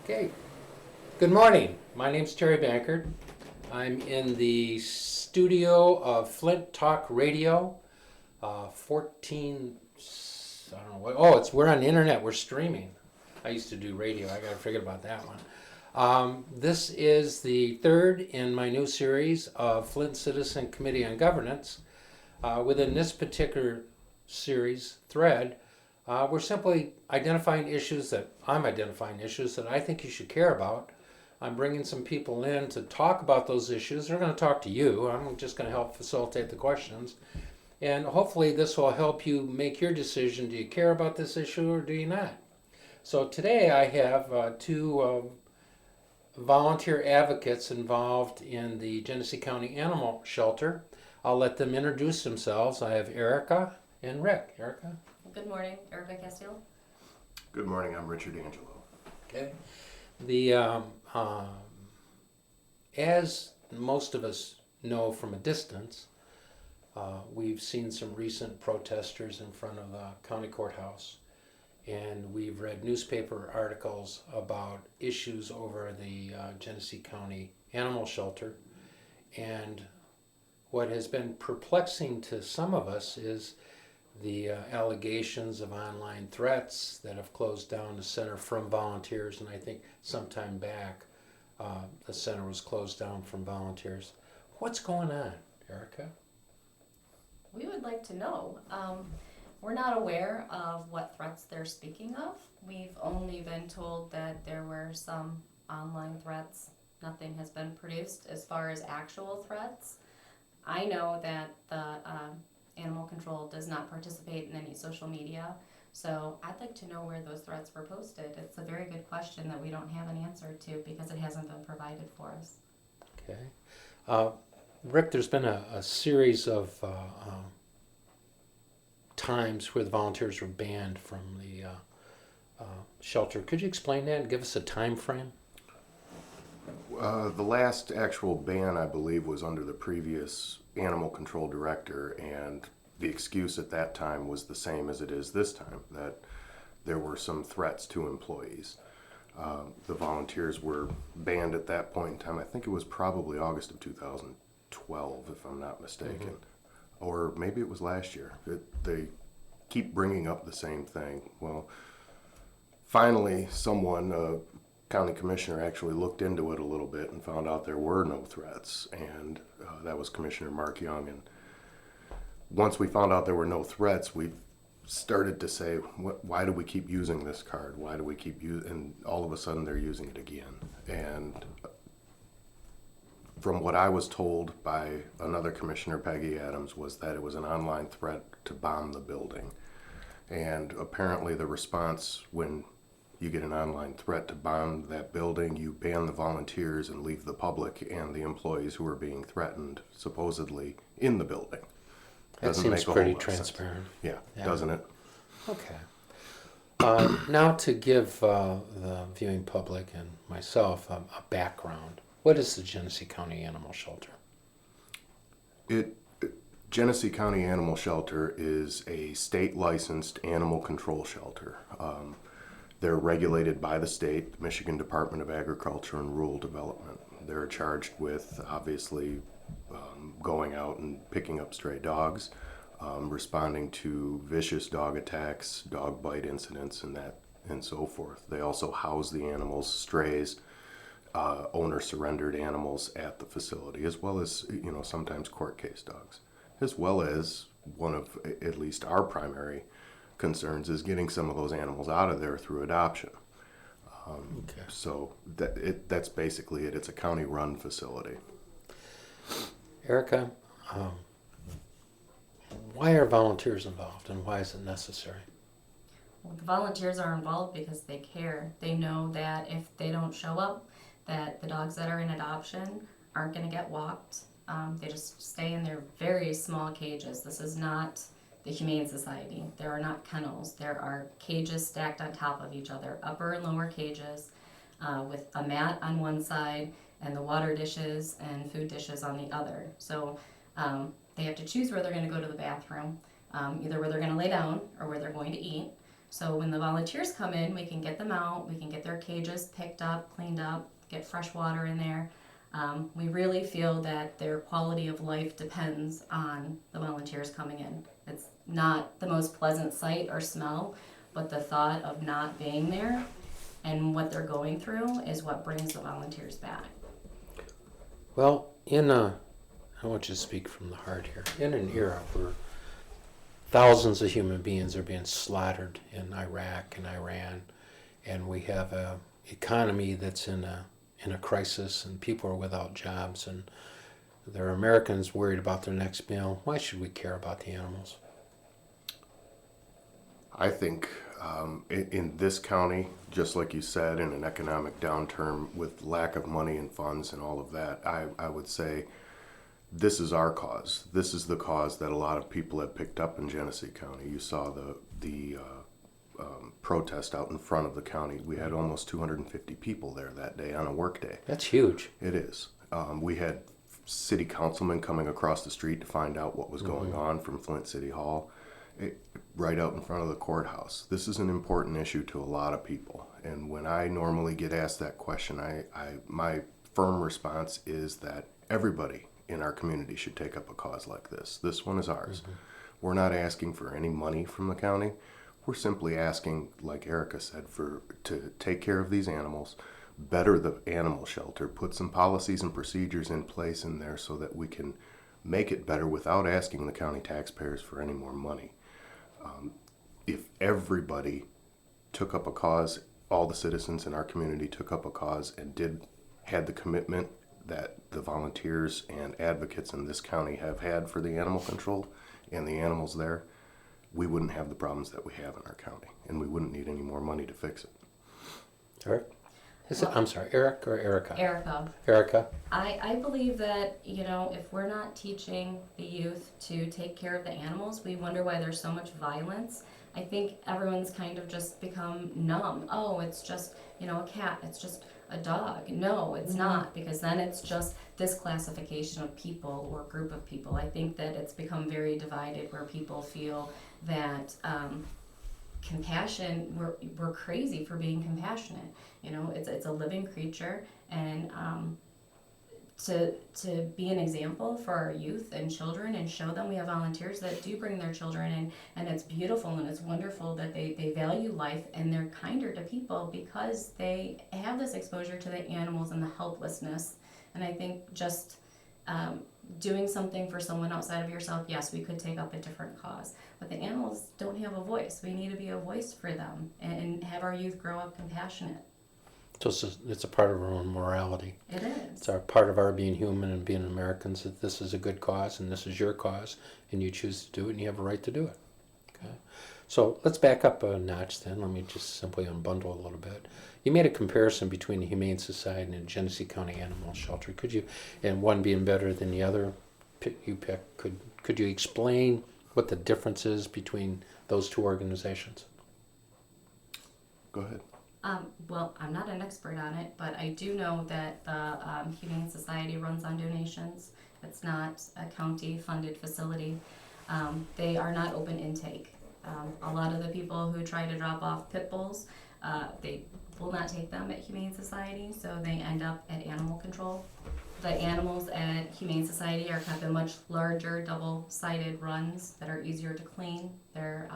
Okay, good morning. My name's Terry Bankert. I'm in the studio of Flint Talk Radio, 14, I don't know what, we're on the internet, we're streaming. I used to do radio, I gotta forget about that one. This is the third in my new series of Flint Citizen Committee on Governance. Within this particular series thread, we're simply identifying issues that I think you should care about. I'm bringing some people in to talk about those issues. They're going to talk to you. I'm just going to help facilitate the questions. And hopefully this will help you make your decision. Do you care about this issue or do you not? So today I have two volunteer advocates involved in the Genesee County Animal Shelter. I'll let them introduce themselves. I have Erica and Rick. Erica? Good morning, Erica Casteel. Good morning, I'm Richard Angelo. Okay. The as most of us know from a distance, we've seen some recent protesters in front of the county courthouse, and we've read newspaper articles about issues over the Genesee County Animal Shelter. And what has been perplexing to some of us is the allegations of online threats that have closed down the center from volunteers, and I think sometime back the center was closed down from volunteers. What's going on, Erica? We would like to know. We're not aware of what threats they're speaking of. We've only been told that there were some online threats. Nothing has been produced as far as actual threats. I know that the Animal Control does not participate in any social media, so I'd like to know where those threats were posted. It's a very good question that we don't have an answer to because it hasn't been provided for us. Okay. Rick, there's been a series of times where the volunteers were banned from the shelter. Could you explain that and give us a time frame? The last actual ban, I believe, was under the previous animal control director, and the excuse at that time was the same as it is this time, that there were some threats to employees. The volunteers were banned at that point in time. I think it was probably August of 2012, if I'm not mistaken. Mm-hmm. Or maybe it was last year. They keep bringing up the same thing. Well, finally, someone, county commissioner, actually looked into it a little bit and found out there were no threats, and that was Commissioner Mark Young. And once we found out there were no threats, we started to say, why do we keep using this card? Why do we keep using? And all of a sudden they're using it again. And from what I was told by another commissioner, Peggy Adams, was that it was an online threat to bomb the building. And apparently the response when you get an online threat to bomb that building, you ban the volunteers and leave the public and the employees who are being threatened supposedly in the building. That seems pretty transparent. Yeah, doesn't it? Okay. Now to give the viewing public and myself a background. What is the Genesee County Animal Shelter? Genesee County Animal Shelter is a state-licensed animal control shelter. They're regulated by the state, the Michigan Department of Agriculture and Rural Development. They're charged with, obviously, going out and picking up stray dogs, responding to vicious dog attacks, dog bite incidents, and so forth. They also house the animals, strays, owner-surrendered animals at the facility, as well as, sometimes court case dogs, as well as one of, at least our primary concerns, is getting some of those animals out of there through adoption. Okay. So that's basically it. It's a county-run facility. Erica, why are volunteers involved and why is it necessary? Well, the volunteers are involved because they care. They know that if they don't show up, that the dogs that are in adoption aren't going to get walked. They just stay in their very small cages. This is not the Humane Society. There are not kennels. There are cages stacked on top of each other, upper and lower cages, with a mat on one side and the water dishes and food dishes on the other. So they have to choose where they're going to go to the bathroom, either where they're going to lay down or where they're going to eat. So when the volunteers come in, we can get them out, we can get their cages picked up, cleaned up, get fresh water in there. We really feel that their quality of life depends on the volunteers coming in. It's not the most pleasant sight or smell, but the thought of not being there and what they're going through is what brings the volunteers back. Well, I want you to speak from the heart here. In an era where thousands of human beings are being slaughtered in Iraq and Iran, and we have a economy that's in a crisis, and people are without jobs, and there are Americans worried about their next meal. Why should we care about the animals? I think in this county, just like you said, in an economic downturn with lack of money and funds and all of that, I would say this is our cause. This is the cause that a lot of people have picked up in Genesee County. You saw the protest out in front of the county. We had almost 250 people there that day on a work day. That's huge. It is. We had city councilmen coming across the street to find out what was going on from Flint City Hall, right out in front of the courthouse. This is an important issue to a lot of people. And when I normally get asked that question, my firm response is that everybody in our community should take up a cause like this. This one is ours. We're not asking for any money from the county. We're simply asking, like Erica said, to take care of these animals, better the animal shelter, put some policies and procedures in place in there so that we can make it better without asking the county taxpayers for any more money. If everybody took up a cause, all the citizens in our community took up a cause and had the commitment that the volunteers and advocates in this county have had for the animal control and the animals there, we wouldn't have the problems that we have in our county, and we wouldn't need any more money to fix it. Eric? I'm sorry, Eric or Erica? Erica. Erica? I believe that, if we're not teaching the youth to take care of the animals, we wonder why there's so much violence. I think everyone's kind of just become numb. Oh, it's just, a cat. It's just a dog. No, it's not, because then it's just this classification of people or group of people. I think that it's become very divided where people feel that compassion, we're crazy for being compassionate. It's a living creature, and to be an example for our youth and children and show them we have volunteers that do bring their children in, and it's beautiful and it's wonderful that they value life and they're kinder to people because they have this exposure to the animals and the helplessness. And I think just doing something for someone outside of yourself, yes, we could take up a different cause, but the animals don't have a voice. We need to be a voice for them and have our youth grow up compassionate. So it's a part of our own morality. It is. It's a part of our being human and being Americans, that this is a good cause and this is your cause and you choose to do it and you have a right to do it. Okay. So let's back up a notch then. Let me just simply unbundle a little bit. You made a comparison between the Humane Society and the Genesee County Animal Shelter. Could you, and one being better than the other, could you explain what the difference is between those two organizations? Go ahead. Well, I'm not an expert on it, but I do know that the Humane Society runs on donations. It's not a county-funded facility. They are not open intake. A lot of the people who try to drop off pit bulls, they will not take them at Humane Society, so they end up at animal control. The animals at Humane Society are kept in much larger, double-sided runs that are easier to clean. They're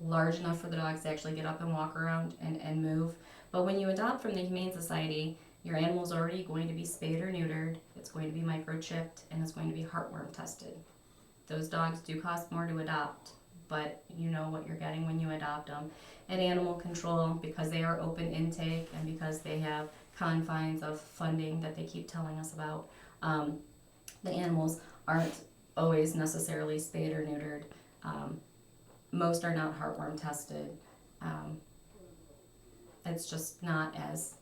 large enough for the dogs to actually get up and walk around and move. But when you adopt from the Humane Society, your animal's already going to be spayed or neutered, it's going to be microchipped, and it's going to be heartworm tested. Those dogs do cost more to adopt, but you know what you're getting when you adopt them. At animal control, because they are open intake and because they have confines of funding that they keep telling us about, the animals aren't always necessarily spayed or neutered. Most are not heartworm tested. It's just not as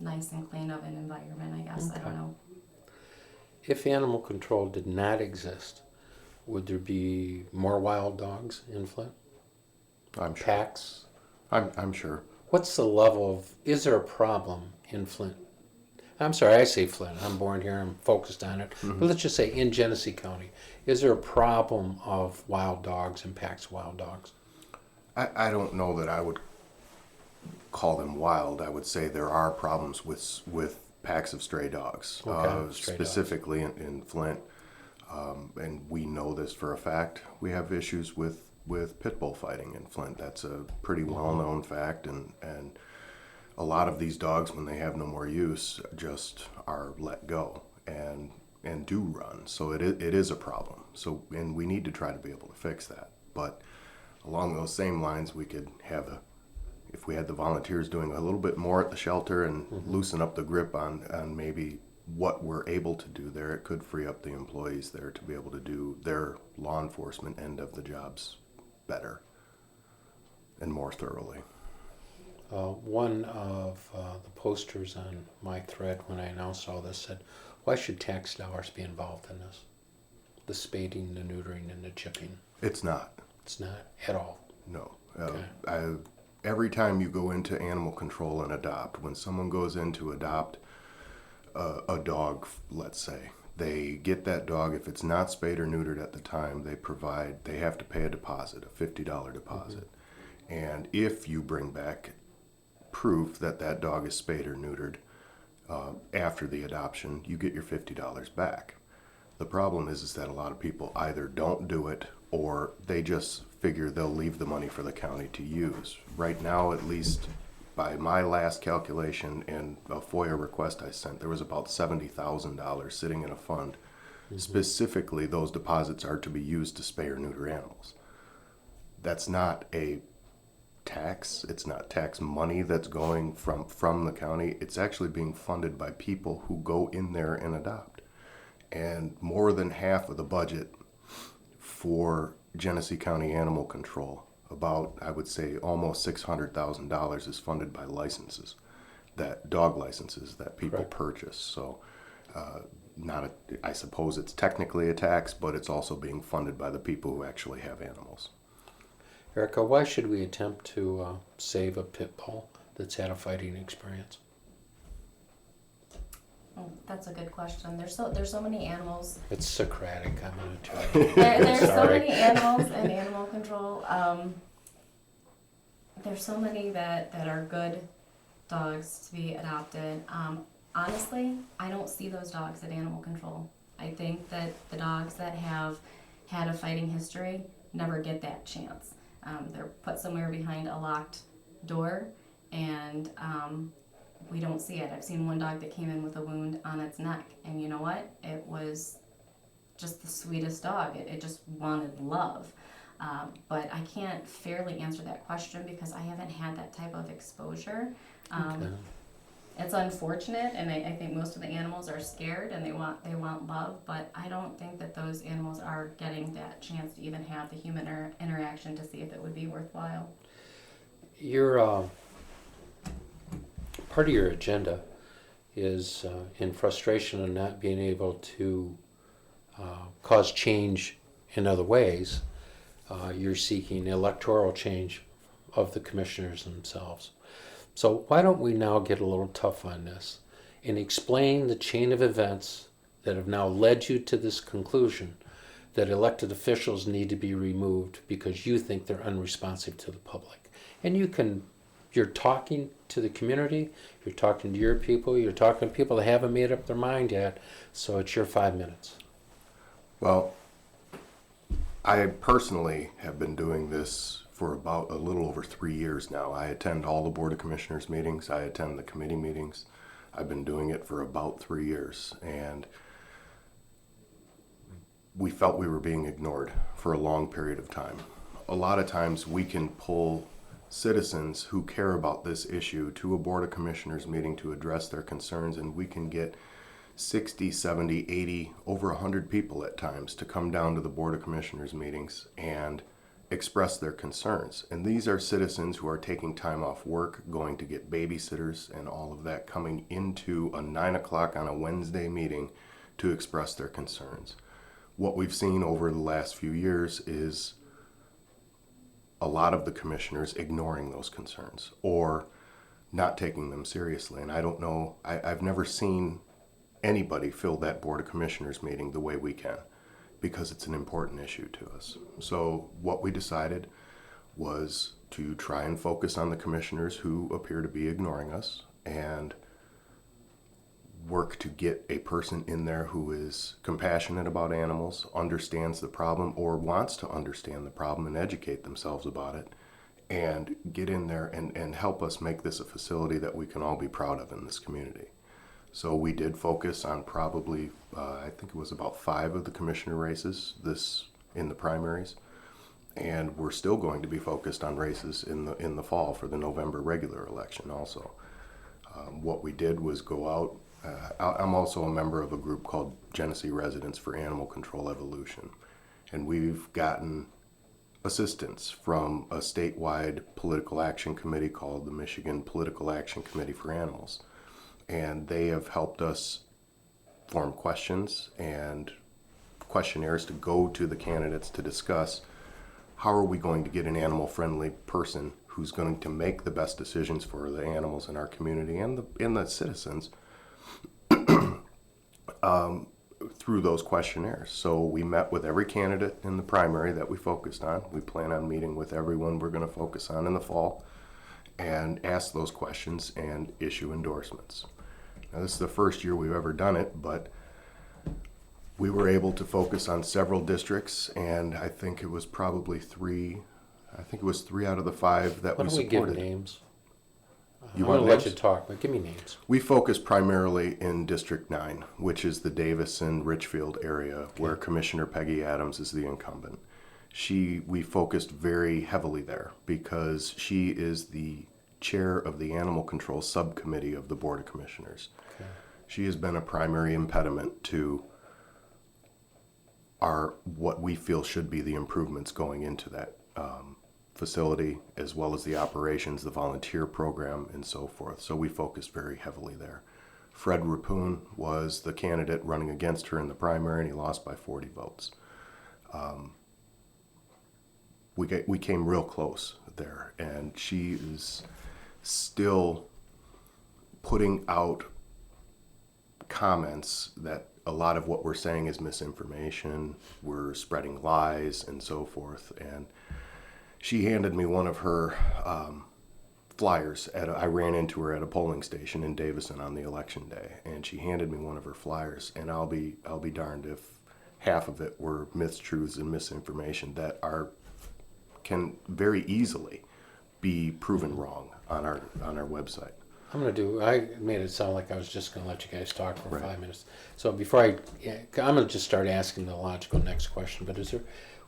nice and clean of an environment, I guess. Okay. I don't know. If animal control did not exist, would there be more wild dogs in Flint? I'm sure. Packs? I'm sure. What's the level of, is there a problem in Flint? I'm sorry, I say Flint. I'm born here. I'm focused on it. Mm-hmm. But let's just say in Genesee County, is there a problem of wild dogs and packs of wild dogs? I don't know that I would call them wild. I would say there are problems with packs of stray dogs, Okay, stray dogs. specifically in Flint. And we know this for a fact. We have issues with pit bull fighting in Flint. That's a pretty well-known fact, and a lot of these dogs, when they have no more use, just are let go and do run. So it is a problem. So, and we need to try to be able to fix that. But along those same lines, we could have if we had the volunteers doing a little bit more at the shelter and loosen up the grip on maybe what we're able to do there, it could free up the employees there to be able to do their law enforcement end of the jobs better and more thoroughly. One of the posters on my thread when I announced all this said, why should tax dollars be involved in this? The spading, the neutering, and the chipping. It's not. It's not at all. No. Okay. Every time you go into animal control and adopt, when someone goes in to adopt a dog, let's say, they get that dog. If it's not spayed or neutered at the time, they have to pay a deposit, a $50 deposit. And if you bring back proof that that dog is spayed or neutered after the adoption, you get your $50 back. The problem is that a lot of people either don't do it or they just figure they'll leave the money for the county to use. Right now, at least by my last calculation and a FOIA request I sent, there was about $70,000 sitting in a fund. Specifically, those deposits are to be used to spay or neuter animals. That's not a tax. It's not tax money that's going from the county. It's actually being funded by people who go in there and adopt. And more than half of the budget for Genesee County Animal Control, about, I would say, almost $600,000 is funded by licenses, dog licenses that people purchase. So, I suppose it's technically a tax, but it's also being funded by the people who actually have animals. Erica, why should we attempt to save a pit bull that's had a fighting experience? Oh, that's a good question. There's so many animals. It's Socratic, I'm going to tell you. There's so Sorry. many animals in animal control. There's so many that are good dogs to be adopted. Honestly, I don't see those dogs at animal control. I think that the dogs that have had a fighting history never get that chance. They're put somewhere behind a locked door, and we don't see it. I've seen one dog that came in with a wound on its neck, and you know what? It was just the sweetest dog. It just wanted love. But I can't fairly answer that question because I haven't had that type of exposure. Okay. It's unfortunate, and I think most of the animals are scared and they want love, but I don't think that those animals are getting that chance to even have the human interaction to see if it would be worthwhile. Your part of your agenda is in frustration of not being able to cause change in other ways. You're seeking electoral change of the commissioners themselves. So why don't we now get a little tough on this and explain the chain of events that have now led you to this conclusion that elected officials need to be removed because you think they're unresponsive to the public. And you're talking to the community, you're talking to your people, you're talking to people that haven't made up their mind yet, so it's your 5 minutes. Well, I personally have been doing this for about a little over 3 years now. I attend all the Board of Commissioners meetings. I attend the committee meetings. I've been doing it for about 3 years, and we felt we were being ignored for a long period of time. A lot of times we can pull citizens who care about this issue to a Board of Commissioners meeting to address their concerns, and we can get 60, 70, 80, over 100 people at times to come down to the Board of Commissioners meetings and express their concerns. And these are citizens who are taking time off work, going to get babysitters and all of that, coming into a 9 o'clock on a Wednesday meeting to express their concerns. What we've seen over the last few years is a lot of the commissioners ignoring those concerns or not taking them seriously. And I don't know, I've never seen anybody fill that Board of Commissioners meeting the way we can, because it's an important issue to us. So what we decided was to try and focus on the commissioners who appear to be ignoring us and work to get a person in there who is compassionate about animals, understands the problem or wants to understand the problem and educate themselves about it, and get in there and help us make this a facility that we can all be proud of in this community. So we did focus on probably, I think it was about 5 of the commissioner races in the primaries. And we're still going to be focused on races in the fall for the November regular election also. What we did was go out. I'm also a member of a group called Genesee Residents for Animal Control Evolution. And we've gotten assistance from a statewide political action committee called the Michigan Political Action Committee for Animals. And they have helped us form questions and questionnaires to go to the candidates to discuss how are we going to get an animal-friendly person who's going to make the best decisions for the animals in our community and the citizens through those questionnaires. So we met with every candidate in the primary that we focused on. We plan on meeting with everyone we're going to focus on in the fall and ask those questions and issue endorsements. Now, this is the first year we've ever done it, but we were able to focus on several districts, and I think it was probably 3 out of the 5 that Why we don't we give supported. names? You I'm want going to let names? you talk, but give me names. We focus primarily in District 9, which is the Davison-Richfield area, where Commissioner Peggy Adams is the incumbent. We focused very heavily there because she is the chair of the Animal Control Subcommittee of the Board of Commissioners. Okay. She has been a primary impediment to what we feel should be the improvements going into that facility, as well as the operations, the volunteer program, and so forth. So we focused very heavily there. Fred Rapoon was the candidate running against her in the primary, and he lost by 40 votes. We came real close there, and she is still putting out comments that a lot of what we're saying is misinformation, we're spreading lies, and so forth. And she handed me one of her flyers. I ran into her at a polling station in Davison on the election day, and she handed me one of her flyers. And I'll be darned if half of it were mistruths and misinformation that can very easily be proven wrong on our website. I made it sound like I was just going to let you guys talk for Right. 5 minutes. So before I'm going to just start asking the logical next question, but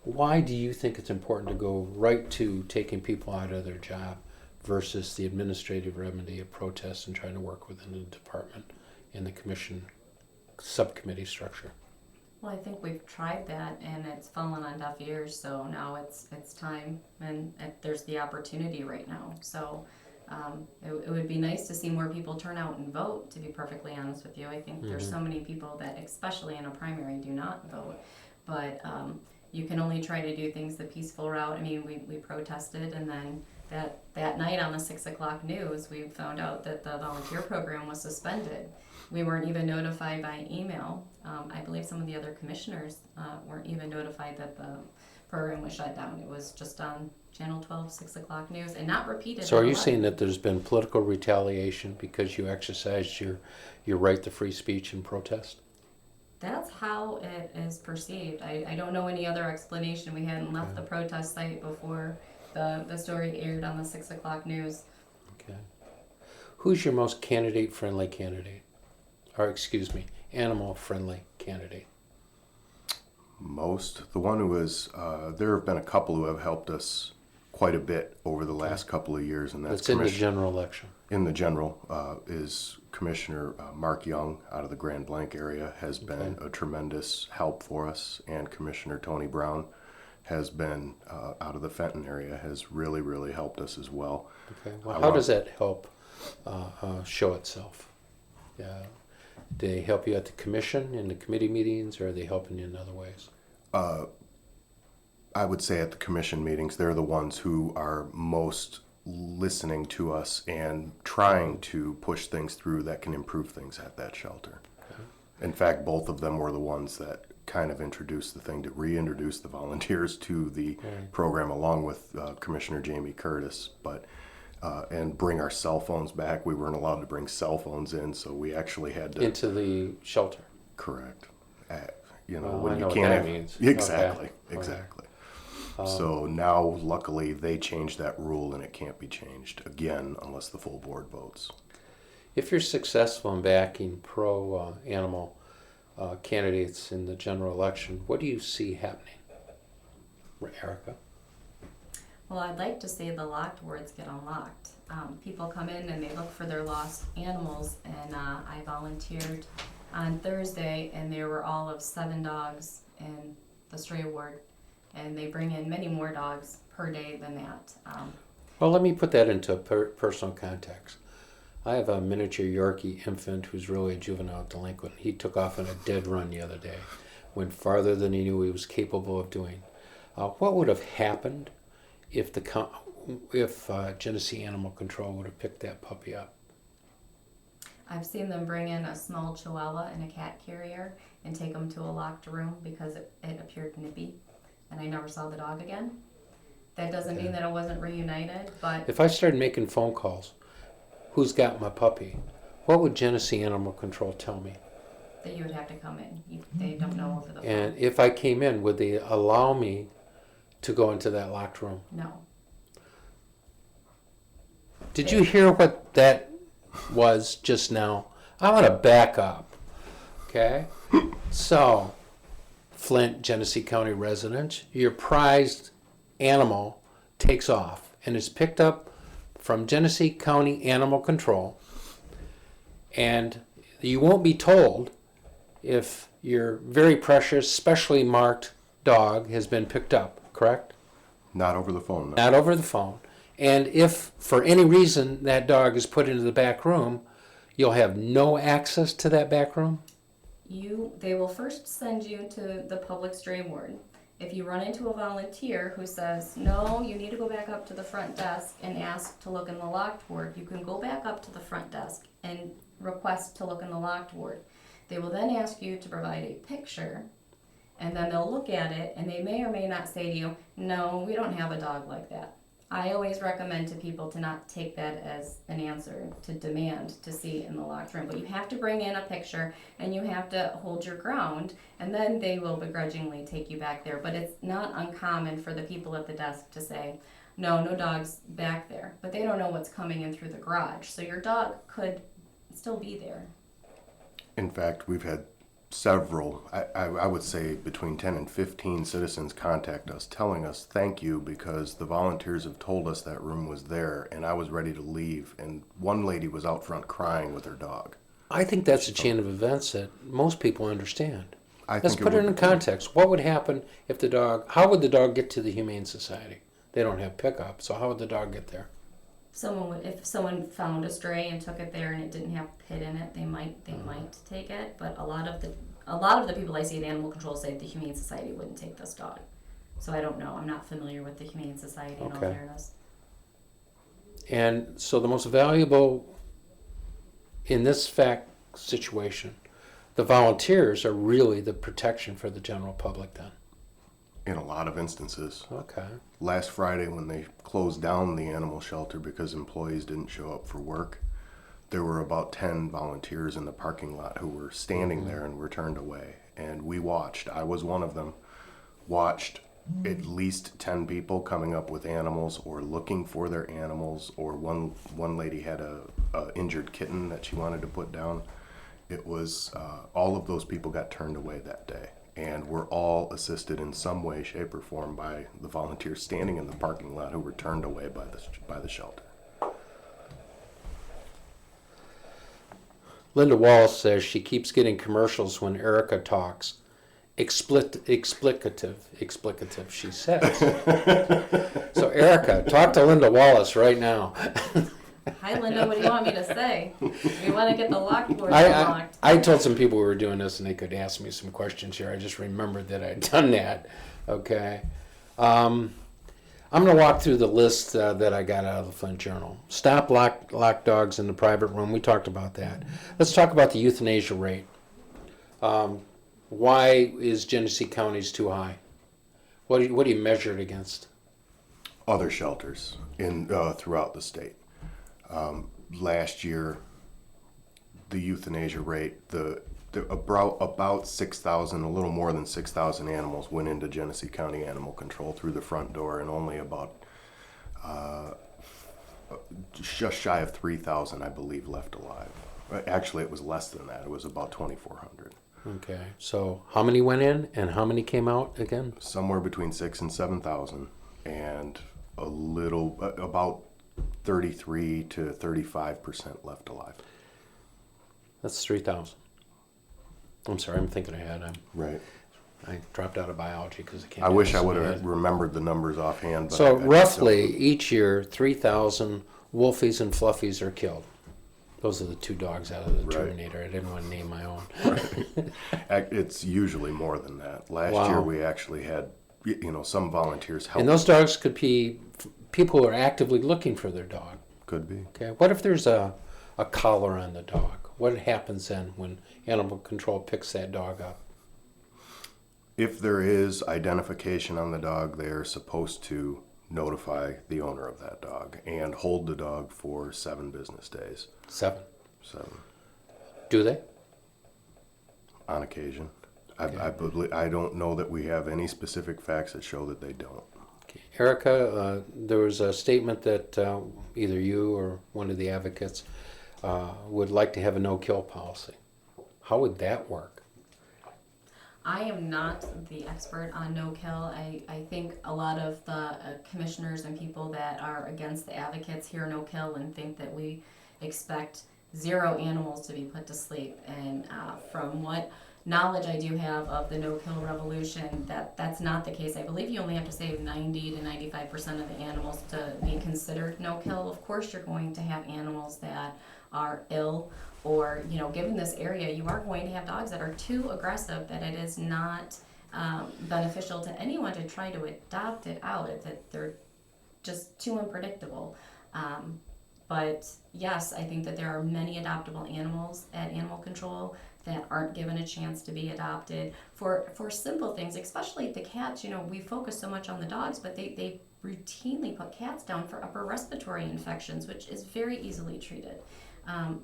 why do you think it's important to go right to taking people out of their job versus the administrative remedy of protest and trying to work within the department in the commission subcommittee structure? Well, I think we've tried that and it's fallen on deaf ears, so now it's time and there's the opportunity right now. So it would be nice to see more people turn out and vote, to be perfectly honest with you. I think there's so many people that, especially in a primary, do not vote. But you can only try to do things the peaceful route. I mean, we protested, and then that night on the 6 o'clock news, we found out that the volunteer program was suspended. We weren't even notified by email. I believe some of the other commissioners weren't even notified that the program was shut down. It was just on Channel 12, 6 o'clock news, and not repeated. So are you saying that there's been political retaliation because you exercised your right to free speech and protest? That's how it is perceived. I don't know any other explanation. We hadn't left the protest site before the story aired on the 6 o'clock news. Okay. Who's your most animal-friendly candidate? The one who is, there have been a couple who have helped us quite a bit over the last couple of years, and that's in the general election. In the general is Commissioner Mark Young out of the Grand Blanc area has been a tremendous help for us, and Commissioner Tony Brown has been out of the Fenton area, has really, really helped us as well. Okay. Well, how does that help show itself? Do they help you at the commission, in the committee meetings, or are they helping you in other ways? I would say at the commission meetings, they're the ones who are most listening to us and trying to push things through that can improve things at that shelter. Okay. In fact, both of them were the ones that kind of introduced the thing, to reintroduce the volunteers to the program along with Commissioner Jamie Curtis, but and bring our cell phones back. We weren't allowed to bring cell phones in, so we actually had to. Into the shelter. Correct. You know, Oh, when I you know what can't that have, means. exactly, Okay. exactly. So now, luckily, they changed that rule, and it can't be changed again unless the full board votes. If you're successful in backing pro-animal candidates in the general election, what do you see happening? Erica? Well, I'd like to see the locked wards get unlocked. People come in and they look for their lost animals, and I volunteered on Thursday, and there were all of 7 dogs in the stray ward, and they bring in many more dogs per day than that. Well, let me put that into personal context. I have a miniature Yorkie infant who's really a juvenile delinquent. He took off on a dead run the other day, went farther than he knew he was capable of doing. What would have happened if Genesee Animal Control would have picked that puppy up? I've seen them bring in a small chihuahua and a cat carrier and take them to a locked room because it appeared nippy, and I never saw the dog again. That doesn't mean that it wasn't reunited, but If I started making phone calls, who's got my puppy? What would Genesee Animal Control tell me? that you would have to come in. They don't know over the phone. And if I came in, would they allow me to go into that locked room? No. Did you hear what that was just now? I want to back up, okay? So, Flint, Genesee County resident, your prized animal takes off and is picked up from Genesee County Animal Control, and you won't be told if your very precious, specially marked dog has been picked up, correct? Not over the phone, no. Not over the phone. And if for any reason that dog is put into the back room, you'll have no access to that back room? They will first send you to the public stray ward. If you run into a volunteer who says, no, you need to go back up to the front desk and ask to look in the locked ward, you can go back up to the front desk and request to look in the locked ward. They will then ask you to provide a picture, and then they'll look at it, and they may or may not say to you, no, we don't have a dog like that. I always recommend to people to not take that as an answer to demand to see in the locked room. But you have to bring in a picture and you have to hold your ground, and then they will begrudgingly take you back there. But it's not uncommon for the people at the desk to say, no dogs back there. But they don't know what's coming in through the garage. So your dog could still be there. In fact, we've had several, I would say between 10 and 15 citizens contact us telling us thank you because the volunteers have told us that room was there and I was ready to leave, and one lady was out front crying with her dog. I think that's a chain of events that most people understand. I Let's think put it in would- context. What would happen if how would the dog get to the Humane Society? They don't have pickup, so how would the dog get there? If someone found a stray and took it there and it didn't have pit in it, they might take it. But a lot of the people I see at Animal Control say the Humane Society wouldn't take this dog. So I don't know. I'm not familiar with the Humane Society in all Okay. fairness. And so the most valuable in this fact situation, the volunteers are really the protection for the general public then. In a lot of instances. Okay. Last Friday when they closed down the animal shelter because employees didn't show up for work, there were about 10 volunteers in the parking lot who were standing there and were turned away. And we watched, I was one of them, watched at least 10 people coming up with animals or looking for their animals, or one lady had a injured kitten that she wanted to put down. It was, all of those people got turned away that day. And were all assisted in some way, shape, or form by the volunteers standing in the parking lot who were turned away by the shelter. Linda Wallace says she keeps getting commercials when Erica talks. Explicative, she says. So Erica, talk to Linda Wallace right now. Hi, Linda. What do you want me to say? We want to get the locked doors unlocked. I told some people we were doing this and they could ask me some questions here. I just remembered that I'd done that. Okay. I'm going to walk through the list that I got out of the Flint Journal. Stop locked dogs in the private room. We talked about that. Let's talk about the euthanasia rate. Why is Genesee County's too high? What do you measure it against? Other shelters in throughout the state. Last year, the euthanasia rate, about 6,000, a little more than 6,000 animals went into Genesee County Animal Control through the front door, and only about just shy of 3,000, I believe, left alive. Actually, it was less than that. It was about 2,400. Okay, so how many went in and how many came out again? Somewhere between 6,000 and 7,000, and about 33 to 35% left alive. That's 3,000. I'm sorry, I'm thinking ahead. Right. I dropped out of biology because I can't. I do wish this I in would my have head. remembered the numbers offhand. But So I just roughly don't. each year, 3,000 wolfies and fluffies are killed. Those are the two dogs out of the Right. Terminator. I didn't want to name my own. It's usually more than that. Last Wow. year we actually had, some volunteers help. And those dogs could be people who are actively looking for their dog. Could be. Okay. What if there's a collar on the dog? What happens then when animal control picks that dog up? If there is identification on the dog, they are supposed to notify the owner of that dog and hold the dog for 7 business days. 7. 7 Do they? on occasion. Okay. I don't know that we have any specific facts that show that they don't. Okay. Erica, there was a statement that either you or one of the advocates would like to have a no-kill policy. How would that work? I am not the expert on no-kill. I think a lot of the commissioners and people that are against the advocates hear no-kill and think that we expect 0 animals to be put to sleep. And from what knowledge I do have of the no-kill revolution, that's not the case. I believe you only have to save 90 to 95% of the animals to be considered no-kill. Of course, you're going to have animals that are ill, or given this area, you are going to have dogs that are too aggressive that it is not beneficial to anyone to try to adopt it out. That they're just too unpredictable. But yes, I think that there are many adoptable animals at animal control that aren't given a chance to be adopted for simple things, especially the cats. We focus so much on the dogs, but they routinely put cats down for upper respiratory infections, which is very easily treated.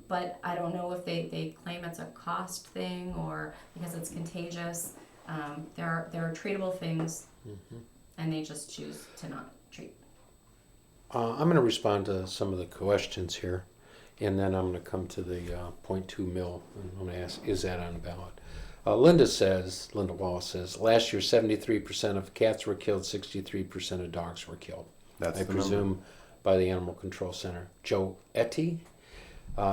But I don't know if they claim it's a cost thing or because it's contagious. There are treatable things, and they just choose to not treat. I'm going to respond to some of the questions here, and then I'm going to come to the 0.2 mil, and I'm going to ask, is that on the ballot? Linda Wallace says, last year 73% of cats were killed, 63% of dogs were killed. That's I the presume number. by the Animal Control Center. Joe Etty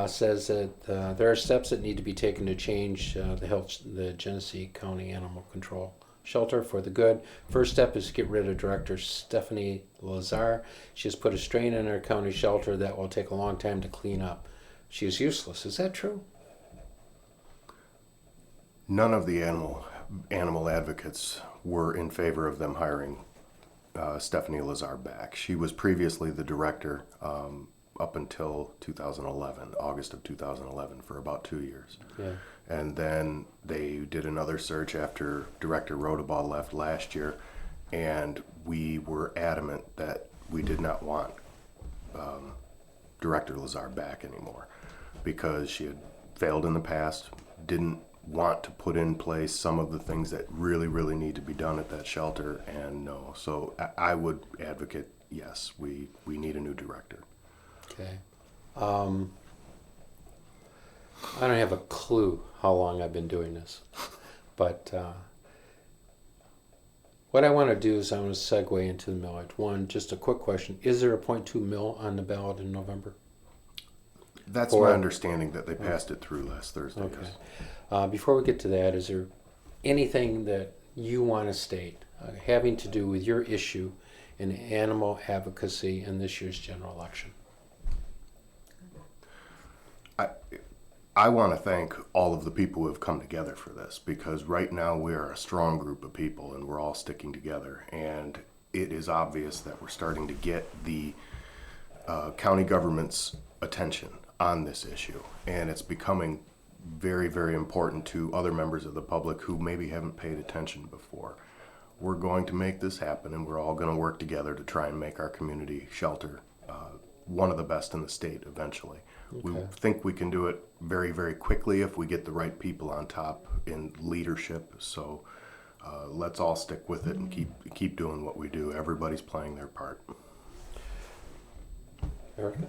says that there are steps that need to be taken to change the Genesee County Animal Control Shelter for the good. First step is to get rid of Director Stephanie Lazar. She has put a strain in our county shelter that will take a long time to clean up. She is useless. Is that true? None of the animal advocates were in favor of them hiring Stephanie Lazar back. She was previously the director up until 2011, August of 2011, for about 2 years. Yeah. And then they did another search after Director Rodabaugh left last year, and we were adamant that we did not want Director Lazar back anymore because she had failed in the past, didn't want to put in place some of the things that really, really need to be done at that shelter, and no. So I would advocate, yes, we need a new director. Okay. I don't have a clue how long I've been doing this, but what I want to do is I want to segue into the millage. One, just a quick question. Is there a 0.2 mil on the ballot in November? That's Or- my understanding that they passed it through last Thursday. Okay. Yes. Before we get to that, is there anything that you want to state having to do with your issue in animal advocacy in this year's general election? I want to thank all of the people who have come together for this, because right now we are a strong group of people and we're all sticking together, and it is obvious that we're starting to get the county government's attention on this issue, and it's becoming very, very important to other members of the public who maybe haven't paid attention before. We're going to make this happen, and we're all going to work together to try and make our community shelter one of the best in the state eventually. We think we can do it very, very quickly if we get the right people on top in leadership. So let's all stick with it and keep doing what we do. Everybody's playing their part. Erica?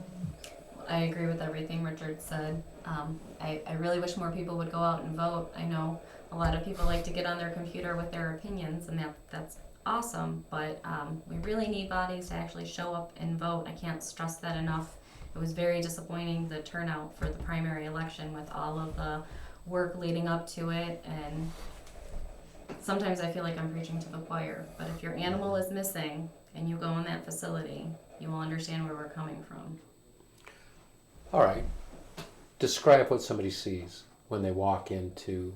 I agree with everything Richard said. I really wish more people would go out and vote. I know a lot of people like to get on their computer with their opinions, and that's awesome, but we really need bodies to actually show up and vote. I can't stress that enough. It was very disappointing, the turnout for the primary election, with all of the work leading up to it, and sometimes I feel like I'm preaching to the choir, but if your animal is missing and you go in that facility, you will understand where we're coming from. All right. Describe what somebody sees when they walk into,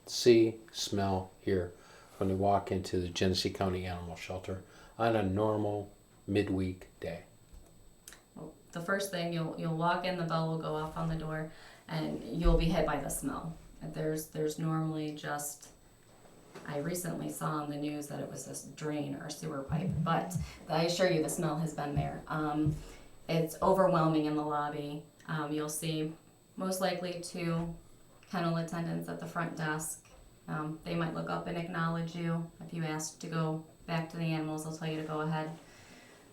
see, smell, hear, when they walk into the Genesee County Animal Shelter on a normal midweek day. Well, the first thing, you'll walk in, the bell will go off on the door, and you'll be hit by the smell. There's normally just, I recently saw on the news that it was this drain or sewer pipe, but I assure you the smell has been there. It's overwhelming in the lobby. You'll see most likely 2 kennel attendants at the front desk. They might look up and acknowledge you. If you ask to go back to the animals, they'll tell you to go ahead.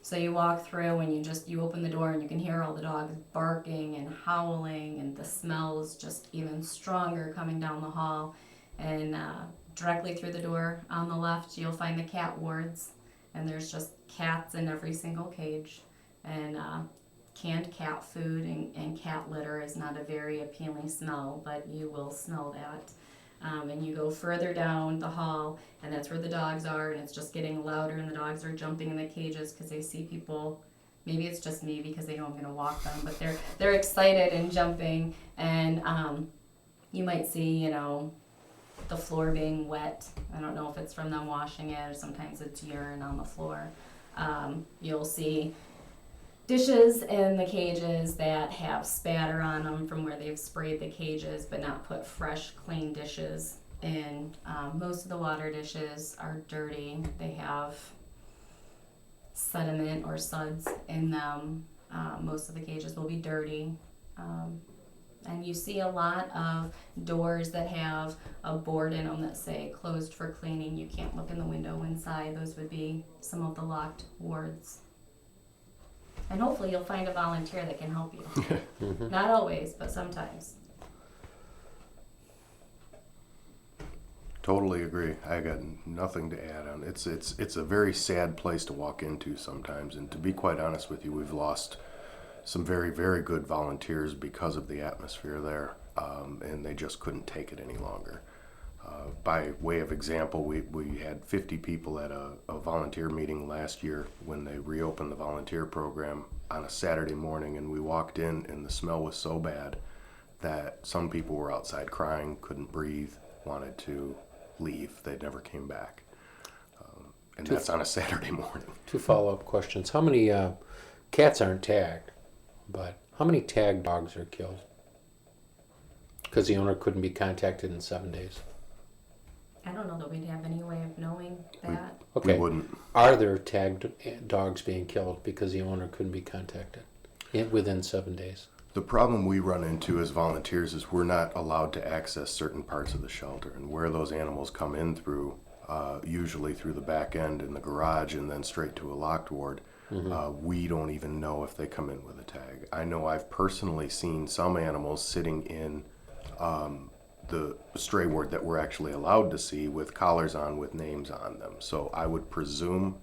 So you walk through and you open the door and you can hear all the dogs barking and howling, and the smell is just even stronger coming down the hall. And directly through the door on the left, you'll find the cat wards, and there's just cats in every single cage. And canned cat food and cat litter is not a very appealing smell, but you will smell that. And you go further down the hall, and that's where the dogs are, and it's just getting louder, and the dogs are jumping in the cages because they see people. Maybe it's just me because they know I'm going to walk them, but they're excited and jumping, and you might see, the floor being wet. I don't know if it's from them washing it, or sometimes it's urine on the floor. You'll see dishes in the cages that have spatter on them from where they've sprayed the cages but not put fresh, clean dishes in. Most of the water dishes are dirty. They have sediment or suds in them. Most of the cages will be dirty. And you see a lot of doors that have a board in them that say closed for cleaning. You can't look in the window inside. Those would be some of the locked wards. And hopefully you'll find a volunteer that can help you. Mm-hmm. Not always, but sometimes. Totally agree. I got nothing to add on. It's a very sad place to walk into sometimes, and to be quite honest with you, we've lost some very, very good volunteers because of the atmosphere there, and they just couldn't take it any longer. By way of example, we had 50 people at a volunteer meeting last year when they reopened the volunteer program on a Saturday morning, and we walked in and the smell was so bad that some people were outside crying, couldn't breathe, wanted to leave. They never came back. And that's on a Saturday morning. 2 follow-up questions. How many cats aren't tagged, but how many tagged dogs are killed? Because the owner couldn't be contacted in 7 days. I don't know that we'd have any way of knowing that. Okay. We wouldn't. Are there tagged dogs being killed because the owner couldn't be contacted within 7 days? The problem we run into as volunteers is we're not allowed to access certain parts of the shelter, and where those animals come in through, usually through the back end in the garage and then straight to a locked ward, we don't even know if they come in with a tag. I know I've personally seen some animals sitting in the stray ward that we're actually allowed to see with collars on with names on them. So I would presume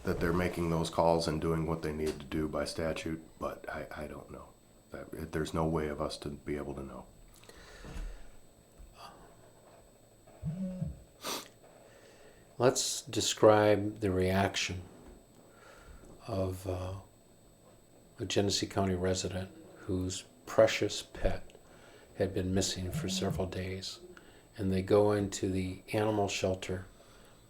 that they're making those calls and doing what they need to do by statute, but I don't know. There's no way of us to be able to know. Let's describe the reaction of a Genesee County resident whose precious pet had been missing for several days, and they go into the animal shelter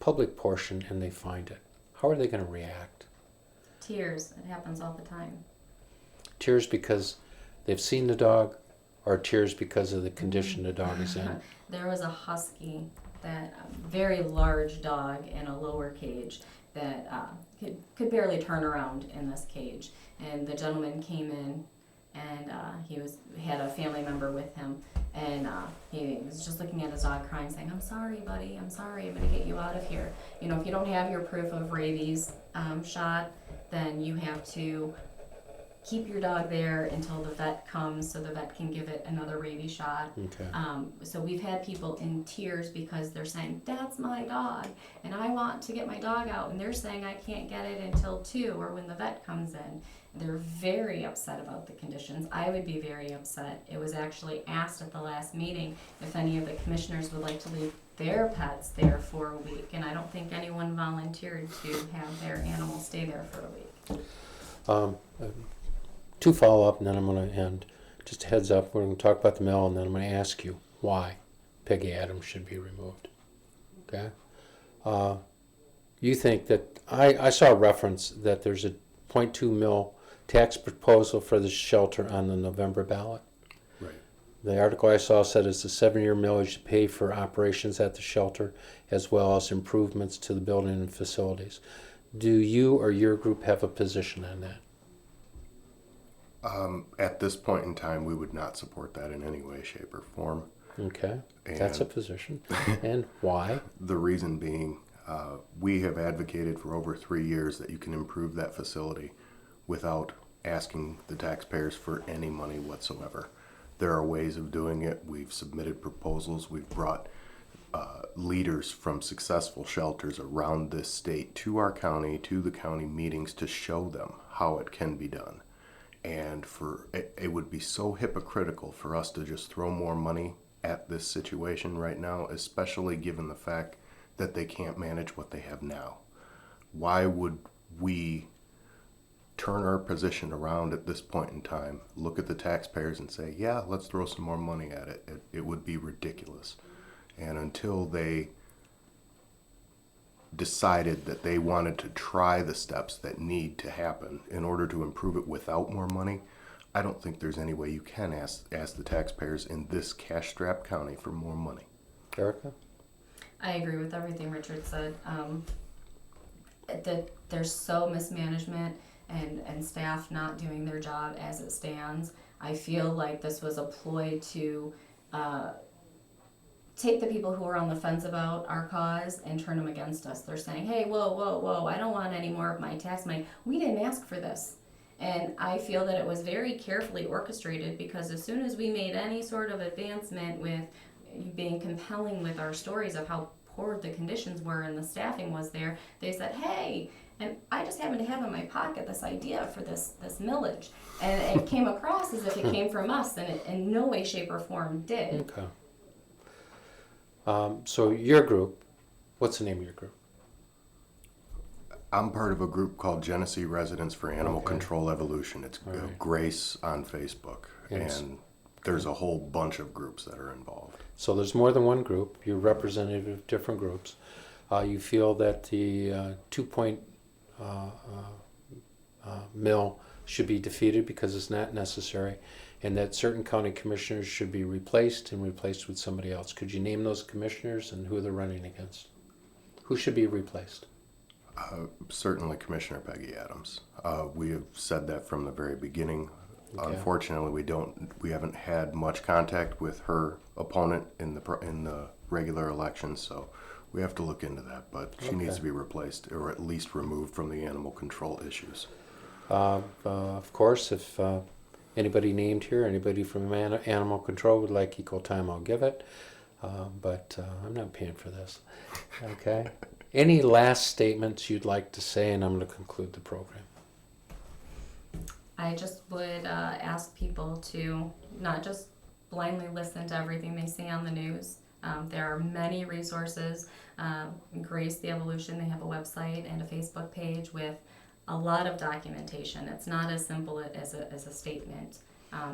public portion and they find it. How are they going to react? Tears. It happens all the time. Tears because they've seen the dog, or tears because of the condition the dog is in? There was a husky, that very large dog in a lower cage that could barely turn around in this cage. And the gentleman came in, and he had a family member with him, and he was just looking at his dog crying, saying, "I'm sorry, buddy, I'm sorry, I'm gonna get you out of here. You know, if you don't have your proof of rabies shot, then you have to keep your dog there until the vet comes so the vet can give it another rabies shot." Okay. So we've had people in tears because they're saying, "That's my dog, and I want to get my dog out," and they're saying, "I can't get it until 2 or when the vet comes in." They're very upset about the conditions. I would be very upset. It was actually asked at the last meeting if any of the commissioners would like to leave their pets there for a week, and I don't think anyone volunteered to have their animal stay there for a week. To follow up, and then I'm going to end. Just a heads up, we're going to talk about the mill, and then I'm going to ask you why Peggy Adams should be removed. Okay? You think that, I saw a reference that there's a 0.2 mil tax proposal for the shelter on the November ballot. Right. The article I saw said it's a 7-year millage to pay for operations at the shelter as well as improvements to the building and facilities. Do you or your group have a position on that? At this point in time, we would not support that in any way, shape, or form. Okay, that's a position. And why? The reason being, we have advocated for over 3 years that you can improve that facility without asking the taxpayers for any money whatsoever. There are ways of doing it. We've submitted proposals. We've brought leaders from successful shelters around this state to our county, to the county meetings to show them how it can be done. And it would be so hypocritical for us to just throw more money at this situation right now, especially given the fact that they can't manage what they have now. Why would we turn our position around at this point in time, look at the taxpayers and say, yeah, let's throw some more money at it? It would be ridiculous. And until they decided that they wanted to try the steps that need to happen in order to improve it without more money, I don't think there's any way you can ask the taxpayers in this cash-strapped county for more money. Erica? I agree with everything Richard said. That there's so mismanagement and staff not doing their job as it stands. I feel like this was a ploy to take the people who are on the fence about our cause and turn them against us. They're saying, hey, whoa, I don't want any more of my tax money. We didn't ask for this. And I feel that it was very carefully orchestrated, because as soon as we made any sort of advancement with being compelling with our stories of how poor the conditions were and the staffing was there, they said, hey, and I just happened to have in my pocket this idea for this millage. And it came across as if it came from us, and it in no way, shape, or form did. Okay. So your group, what's the name of your group? I'm part of a group called Genesee Residents for Animal Okay. Control Evolution. It's All right. Grace on Facebook. Yes. And there's a whole bunch of groups that are involved. So there's more than one group. You're representative of different groups. You feel that the 2 mill should be defeated because it's not necessary, and that certain county commissioners should be replaced with somebody else. Could you name those commissioners and who they're running against? Who should be replaced? Certainly Commissioner Peggy Adams. We have said that from the very beginning. Okay. Unfortunately, we haven't had much contact with her opponent in the regular elections, so we have to look into that. But she needs to be replaced, or at least removed from the animal control issues. Of course, if anybody named here, anybody from animal control would like equal time, I'll give it. But I'm not paying for this. Okay. Any last statements you'd like to say, and I'm going to conclude the program. I just would ask people to not just blindly listen to everything they see on the news. There are many resources. Grace the Evolution, they have a website and a Facebook page with a lot of documentation. It's not as simple as a statement.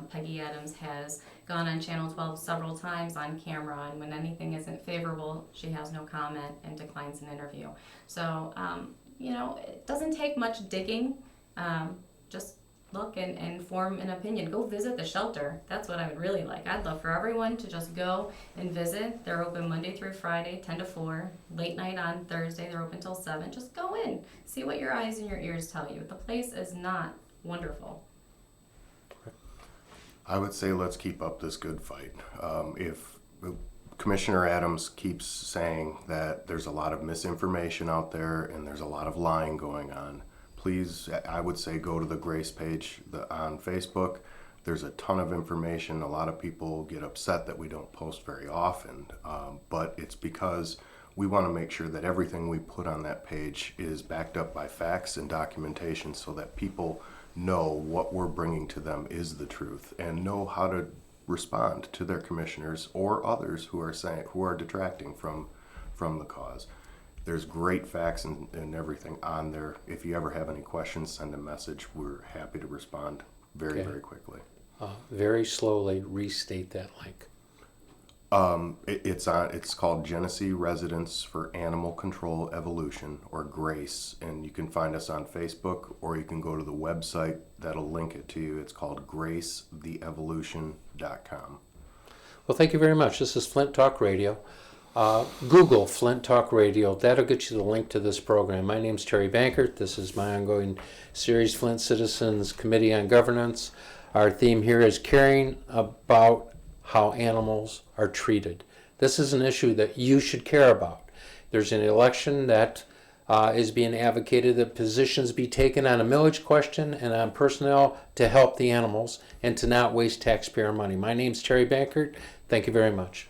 Peggy Adams has gone on Channel 12 several times on camera, and when anything isn't favorable, she has no comment and declines an interview. So, it doesn't take much digging. Just look and form an opinion. Go visit the shelter. That's what I would really like. I'd love for everyone to just go and visit. They're open Monday through Friday, 10 to 4. Late night on Thursday, they're open till 7. Just go in. See what your eyes and your ears tell you. The place is not wonderful. I would say let's keep up this good fight. If Commissioner Adams keeps saying that there's a lot of misinformation out there and there's a lot of lying going on, please, I would say go to the Grace page on Facebook. There's a ton of information. A lot of people get upset that we don't post very often, but it's because we want to make sure that everything we put on that page is backed up by facts and documentation so that people know what we're bringing to them is the truth and know how to respond to their commissioners or others who are detracting from the cause. There's great facts and everything on there. If you ever have any questions, send a message. We're happy to respond very quickly. Very slowly restate that link. It's called Genesee Residents for Animal Control Evolution, or GRACE, and you can find us on Facebook, or you can go to the website that'll link it to you. It's called gracetheevolution.com. Well, thank you very much. This is Flint Talk Radio. Google Flint Talk Radio. That'll get you the link to this program. My name's Terry Bankert. This is my ongoing series, Flint Citizens Committee on Governance. Our theme here is caring about how animals are treated. This is an issue that you should care about. There's an election that is being advocated that positions be taken on a millage question and on personnel to help the animals and to not waste taxpayer money. My name's Terry Bankert. Thank you very much.